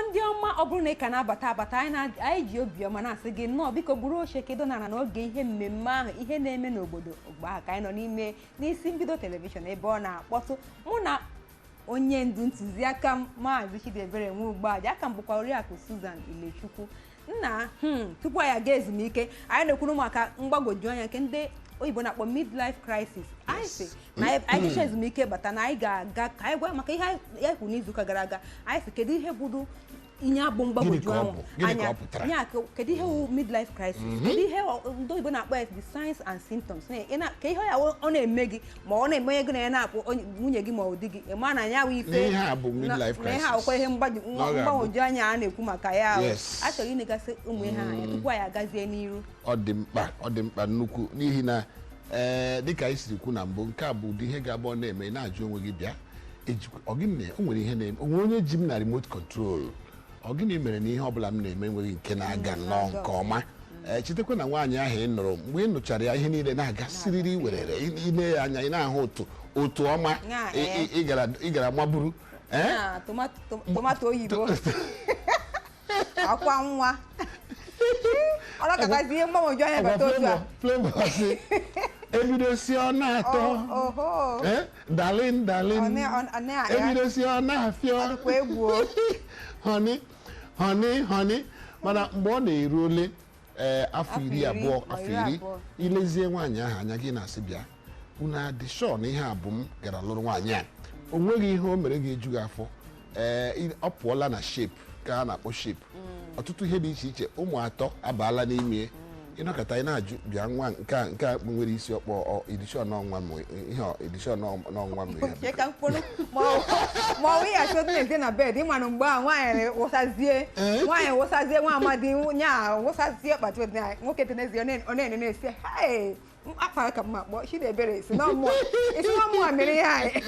ndị ọma ọ bụrụ na ị ka na-abata anyị ji obiọma na-asị gị nnọọ biko buru oche Kedụ na n'oge ihe mmemme ahụ ihe na-eme n'obodo ogbe ahụ ka anyị nọ n'ime n'isi mbido telivishọn ebe ọ na-akpọtụ mụ na onye ndu ntụziaka Maazị Chidiebere Nwugbaja aka m bụkwa Oriakụ Susan Ilechukwu nna tupu anyị aga ezumike anyị na-ekwuru maka mgbagwoju anya nke ndị oyibo na-akpọ midlife crisis anyị sị na anyị jecha ezumike bata na anyị ga-aga ka anyị gwa maka ihe anyị kwuru n'izuụka gara aga anyị sị kedu ihe bụrụ inye abụ mgbagwoju anya nya kedu ihe wụ midlife crisis kedu ihe ndị oyibo na-akpọ the signs and symptoms ka ihe ya ọ na-eme gị ma ọ na-emenye gị na ya na-akpọ nwunye gị ma ọ dị gị ịma na ya wụ ife na ihe akwụkwọ ihe mgbagwoju anya a na-ekwu maka ya a chọrọ inegasị ụmụ ihe anya tupu anyị agazie n'iru ọ dị mkpa nnukwu n'ihi na dịka anyị siri kwu na mbụ nke a bụ ụdị ihe ga-abụ ọ na-eme na-ajụ onwe gị bịa o nwere ihe na-eme onwe onye ji m na remote control ọ gịnị mere na ihe ọbụla m na-eme enweghị nke na-aga nnọọ nke ọma chetakwa na nwaanyị ahụ ị nụrụ mgbe ị nụchara ya ihe niile na-aga siriri werere ile ya anya ị na-ahụ otu ọma ị gara maburu tomato oyibo akwa nwa ọ na-akatazi ihe mgbagwoju anya bata otu a ebidosi ọ na-atọ dalin ebidosi ọ na-afịọ honey mana mgbe ọ na-eru ole afọ 20 afọ 10 ilezie nwaanyị ahụ anya gị na-asị bịa unu adị shọ na ihe abụ m gara lụrụ nwaanyị a o nweghị ihe o mere ga-eju gị afọ ọ pụọla na shape ka a na-akpọ shape ọtụtụ ihe dị iche iche ụmụ atọ abaala n'ime ịnọkọta anyị na-ajụ bịa nwa nke a nwere isi ọkpọ edishọn n'ọnwa m ihe edishọn n'ọnwa m ihe ka mkpụrụ ma ọ wụ ya chọdụ na-ete na bed ịmanụ mgbe a nwaanyị wụsazie nwa amadi nya wụsazie kpati nwoke tenezie ọ na-enene esi akpara ka mma kpọọ Chidiebere si n'ọmụ a mere ihe anyị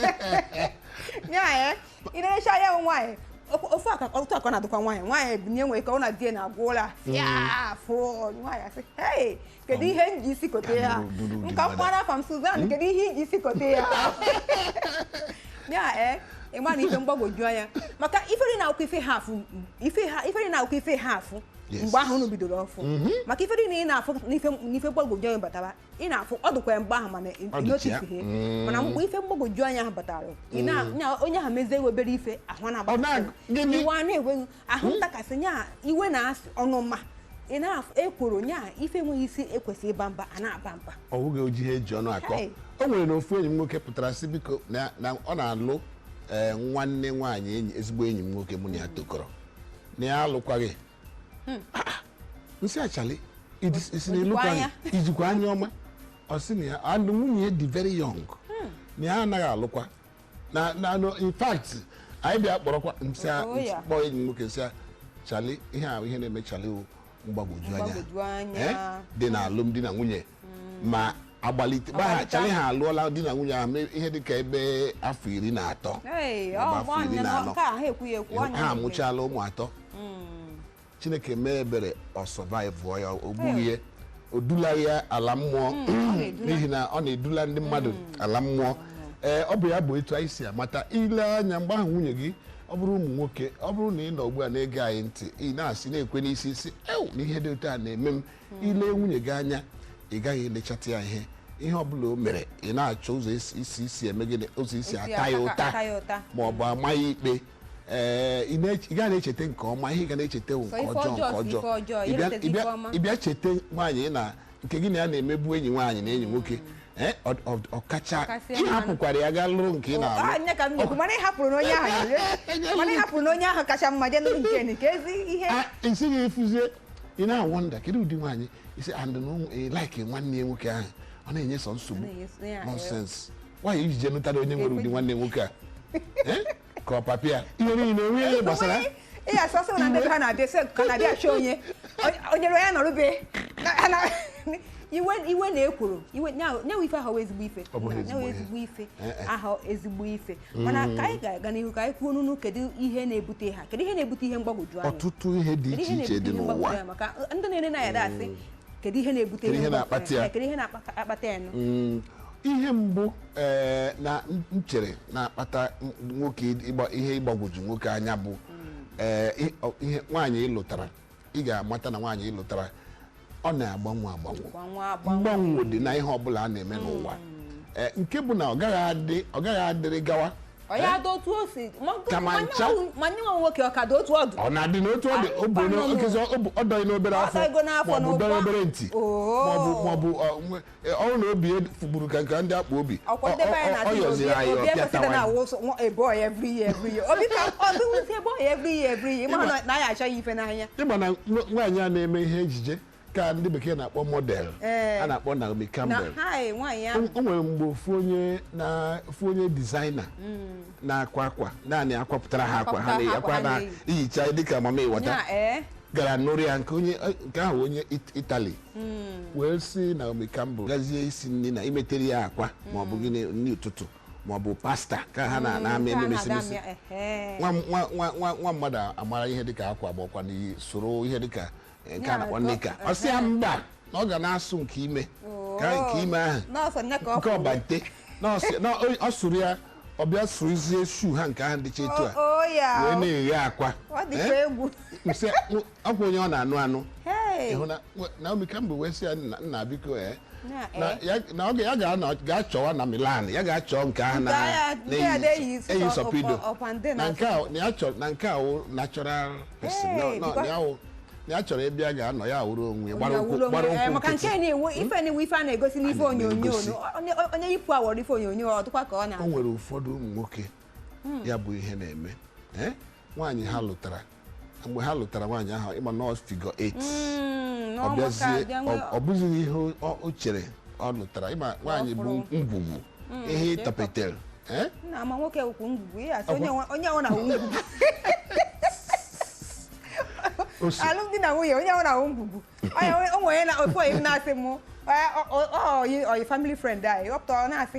nya ịnerecha ya nwaanyị ofu aka ọtụtụ aka na-adụkwa nwaanyị ebunye nwere ka ọ na die na-agwa ụra afọ nwaanyị asị hei kedu ihe m ji isi kote ya nka mkpara afa m Suzan kedu ihe iji isi kote ya ya ịma na ife mgbagwoju anya maka ifere na-akwụ ife ha afụ mgbe ahụ unu bidoro ọfụ maka ifere na ị na-afụ n'ife mgbagwoju anya batara ị na-afụ ọ dụkwa mgbe ahụ mana inotifihe mana mgbe ife mgbagwoju anya ahụ batara onye ahụ mezie obere ife ahụ na-agbata iwe a na-enweghị ahụ ntakasị nya iwe na ọnụma ị na-ekworo nya ife enweghị isi ekwesị ịba mba a na-aba mba ọ bụghị oji ihe eji ọnụ akọ o nwere na ofu enyi m nwoke pụtara sị biko na ọ na-alụ nwanne nwaanyị ezigbo enyi m nwoke mụ na ya tokọrọ na ya alụkwaghị nsị achali isi na-elukwaghị ijikwa anya ọma ọ sị na ya alụ nwunye dị very young na ya anaghị alụkwa na in fact anyị bịa kpọrọkwa kpọọ enyi m nwoke nsị chali ihe ahụ ihe na-eme chali mgbagwoju anya dị na alụmdi na nwunye ma agbalite chali ha alụọla di na nwunye ahụ ihe dịka ebe afọ 13 ha amụchala ụmụ atọ Chineke mee ebere ọ survive ya o gbughị ya o dula ya ala mmụọ n'ihi na ọ na-edula ndị mmadụ ala mmụọ ọ bụ ya bụ etu anyị si amata ile anya mgbe ahụ nwunye gị ọ bụrụ ụmụ nwoke ọ bụrụ na ị nọ ugbu a na-ege anyị ntị ị na-asị na-ekwe n'isi isi na ihe dị otu a na-eme m ile nwunye gị anya ị gaghị elechata ya ihe ọ bụla o mere ị na-achọ ụzọ isi eme gị ụzọ isi ata ya ụta ma ọ bụ ama ya ikpe ị gaghị na-echeta nke ọma ihe ị ga na-echeta nke ọjọọ ị bịa cheta nwaanyị na nke gị na ya na-emebu enyi nwaanyị na enyi nwoke ọkacha ịhapụkwara ya gaa lụrụ nke ị na-alụ mana ịhapụrụ n'onye ahụ kacha mma je nụrụ nke ezi ihe isi ga-efuzie ị na-awọnda kedu ụdị nwaanyị isi like nwanne ya nwoke ahụ ọ na-enye sọ nsogbu nonsense nwaanyị iji je nụtara onye nwere ụdị nwanne nwoke a ka ọ papịa ihe niile onwe ihe gbasara ihe asọsọ na ndị ha na-abịa achọ onye ya nọrụbe iwe na-ekworo nyawa ife ahụ ezigbo ife ahụ ezigbo ife mana ka anyị ga-aga n'ihu ka anyị kwuo n'unu kedu ihe na-ebute ha kedu ihe na-ebute ihe mgbagwoju anya ọtụtụ ihe dị iche iche dị n'ụwa maka ndị na-ere na ya dasị kedu ihe na-ebute ihe na-akpata ya kedu ihe na-akpata ya ihe mbụ na nchere na-akpata nwoke ihe ịgbagwoju nwoke anya bụ ihe nwaanyị ịlụtara ị ga-amata na nwaanyị ịlụtara ọ na-agbanwe mgbanwe dị na ihe ọbụla a na-eme n'ụwa nke bụ na ọ gaghị adịrị gawa ọ ya dị otu o si ma ndị nwa nwoke ọ ka dị otu ọdụ ọ na-adị n'otu ọ dị ọ dọghị n'obere afọ maọbụ dọghị obere ntị maọbụ ọrụ na obi fugburu ka nke ndị akpa obi ọ yọziri anyị ọpịatawa ịma na nwaanyị a na-eme ihe ejije ka ndị bekee na-akpọ model a na-akpọ Naomi Campbell o nwere mgbe ofu onye designer na-akwa akwa naanị akwapụtara ha akwa ha na-akwa na ihicha dịka mama ịwọta gara n'ụrụ ya nke ahụ onye Italy wee si Naomi Campbell gazie isi nri na imetere ya akwa maọbụ gịnị nri ụtụtụ maọbụ pasta ka ha na-amị ememesimesi nwa mmadụ amara ihe dịka akwa maọkwa n'iyi soro ihe dịka nke a na-akpọ nika ọ sị ya mba na ọ ga na-asụ nke ime ahụ nke ọbante ọ sụrụ ya ọ bịa sụrụzie shuu ha nke ahụ dịcha etu a wee na-eghe akwa ọkwa onye ọ na-anụ anụ ịhụ na Naomi Campbell wee sị ya nna biko na oge ya ga-achọwa na Milan ya ga-achọ nke ahụ na-eyi sọpido na nke a natural person ya chọrọ ịbịa ga-anọ ya wuru onwe gbara ụkwụ maka nke na-ewu ife a na-egosi n'ife onyonyo onye yipụ awọrọ ife onyonyo ọ dịkwa ka ọ na o nwere ụfọdụ ụmụ nwoke ya bụ ihe na-eme nwaanyị ha lụtara mgbe ha lụtara nwaanyị ahụ ịma nọọsụ figure 8 ọ bịazie ọ bụzighị ihe o chere ọ lụtara ịma nwaanyị bụ ngwugwu ihe tapetel na ma nwoke ukwu ngwugwu ya onye ọ na-awụ ngwugwu alụmdi na nwunye onye ahụ na-ahụ ngwugwu o nwere na ofu onye na-asị m oyi family friend anyị ọpụta ọ na-asị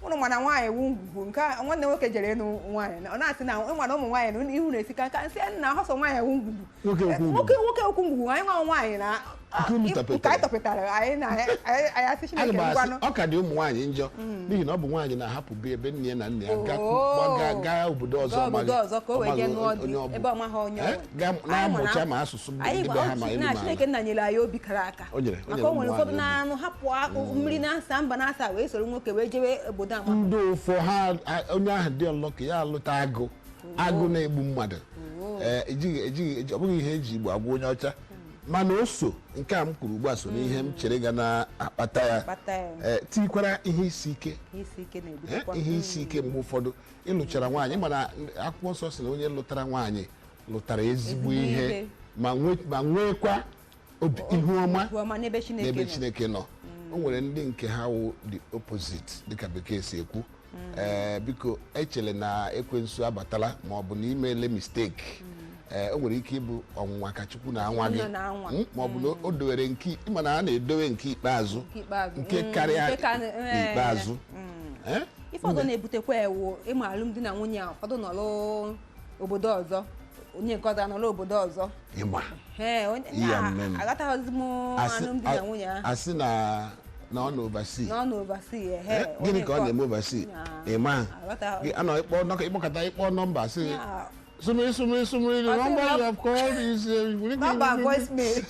ụnụ mana nwaanyị wu ngwugwu nke nwanne nwoke jere ịnụ nwaanyị ọ na-asị na nwana ụmụ nwaanyị na ihu na-esika nka nsị nna ahọsọ nwaanyị wu ngwugwu nwoke okwu ngwugwu anyị nwa nwaanyị na nke anyị tọpụtara anyị asị Chineke ngwanụ ọ ka dị ụmụ nwaanyị njọ n'ihi na ọ bụ nwaanyị na-ahapụ be ebe nne na nna ya gaa obodo ọzọ ka o wee jee nụọ di ebe ọ maghị onye na-amụcha ma asụsụ ndị be ha ma elu na Chineke nna nyere anyị obi kara aka maka o nwere ụfọdụ na-anụ hapụ mmiri na-asa mba na-asa wee soro nwoke wee jewe obodo ama ndị ụfọ ha onye ahụ dị ọlọ ka ya alụta agụ na-egbu mmadụ ọ bụghị ihe eji Igbo agwa onye ọcha mana o so nke a m kwuru ugbu a so n'ihe m chere ga na-akpata ya tikwara ihe isi ike ihe isi ike mgbe ụfọdụ ịlụchara nwaanyị mana akwụkwọ nsọ sị na onye lụtara nwaanyị lụtara ezigbo ihe ma nwekwa ihu ọma n'ebe Chineke nọ o nwere ndị nke ha wụ the opposite dịka bekee si ekwu biko echele na ekwensu abatala ma ọ bụ na imeele mistake o nwere ike ịbụ ọnwụnwa ka Chukwu na-anwa gị ma ọ bụ na o dowere nke ịma na a na-edowe nke ikpeazụ nke karịa n'ikpeazụ ife ọzọ na-ebutekwa ewu ịma alụmdi na nwunye a ụfọdụ nọrọ obodo ọzọ onye nke ọzọ nọrọ obodo ọzọ aghọtaghịzi m alụmdi na nwunye ahụ asị na ọ na-ovasi gịnị ka ọ na-eme ovasi ịma ịkpọkọta ịkpọ nọmba sị sumiri number you have called is number voicemail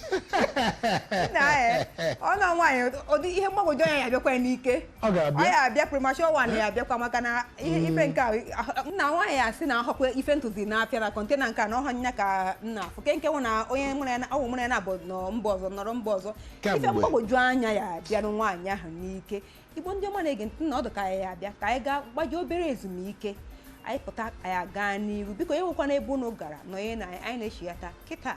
ọ nọ nwaanyị ụdị ihe mgbagwoju anya ya abịakwa n'ike ọ ya abịa premature one ya abịakwa maka na ife nke nna nwaanyị asị na ahọkwa ife ntụzi na-afịa na kọntena nke na ọhụ nya ka nna afụ nke nwụ na onye ọwụ nwere na abụ nọ mba ọzọ nọrọ mba ọzọ ife mgbagwoju anya ya abịarụ nwaanyị ahụ n'ike Igbo ndị ọma na-ege ntị na ọdụ ka ya abịa ka anyị gaa gbaji obere ezumike anyị pụta anyị gaa n'iru biko enwekwana ebe unu gara nọnye na anyị na-echi ya taa kịta